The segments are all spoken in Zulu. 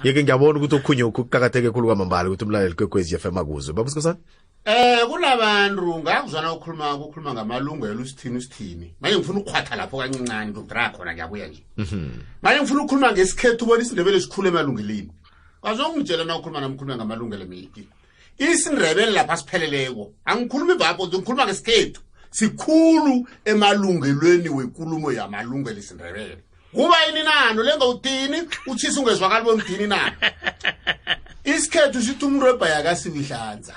Yeke ngiyabona ukuthi okhunye ukuqhakatheke khulu kwamambala ukuthi umlaleli kwekwezi FM akuzwe. Babusikosana? Kulabantu ngakuzwana ukukhuluma ngamalungelo usithini. Manje ngifuna ukukhwatha lapho kancinane Dr. khona ngiyabuya nje. Manje ngifuna ukukhuluma ngesikhethu ubona isindebele esikhule emalungeleni. Kazongitshela na ukukhuluma namkhuluma ngamalungelo emiki. Isindebele lapha sipheleleko. Angikhulumi bapho ngikhuluma ngesikhethu. Sikhulu emalungelweni wenkulumo yamalungelo isindebele. Kuba yini nano lenga uthini utshisa ungezwakali bomdini na. Isikhethu sithi umuntu webhaya kasibihlanza.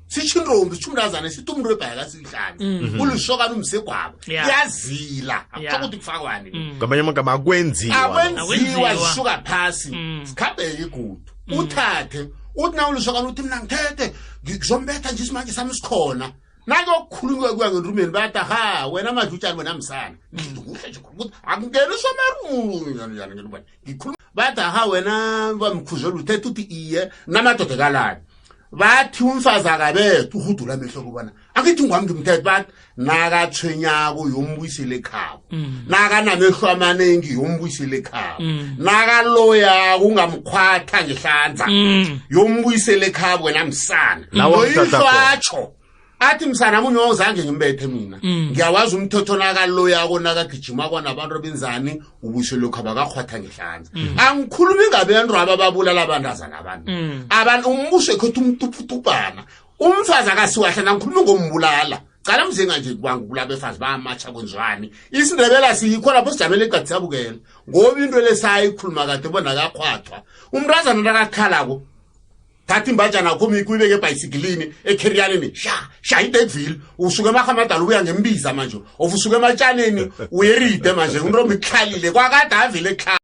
Sichindombi sichumrazana sithi umuntu webhaya kasibihlanza. Ulusokana umsegwabo. Yazila. Akuthoka ukuthi kufakwani. Ngamanye amagama akwenziwa zisuka phasi. Sikhambeke igudu. Uthathe uthi na ulusokana uthi mina ngithethe ngizombetha nje isimanje sami sikhona. Nake okukhulunywa kuya ngenrumeni bathi ha wena madlutshani wena msana kuhle nje ukuthi akungena somaru yani ngikhuluma bathi ha wena bamkhuzela uthethe uthi iye namadoda kalani bathi umfazi akabethu uhudula amehlo kubona akithi ngwami ngimthethe bathi nakathwenyako yombuyisele ekhaya naka namehlo amaningi yombuyisele ekhaya naka loya ungamkhwatha ngehlanza yombuyisele ekhaya wena msana loyihlo athi msana munye wawuzange ngimbethe mina ngiyawazi umthotho nakalo yako nakagijima kwanabantu abenzani ubuyiselo khaba kakhwatha ngehlanza angikhulumi ngabantu abababulala abantazana abantu umbuso ekhethu umtuputupana umfazi akasiwahlana ngikhuluma ngombulala cala mzinga nje kwangula befazi bamatsha konjani isindebela sikho lapho sijamele eqadi sabukela ngoba into lesayikhuluma kade bona akakhwathwa umntazana nakakhalako Tati mbajana kumi kuibeke bicycleini ekheriyaneni sha iDeville usuke emahamadala ubuya ngembiza manje ufusuke ematshaneni uyeride manje uNtombi ikhalile kwakade avile ekhaya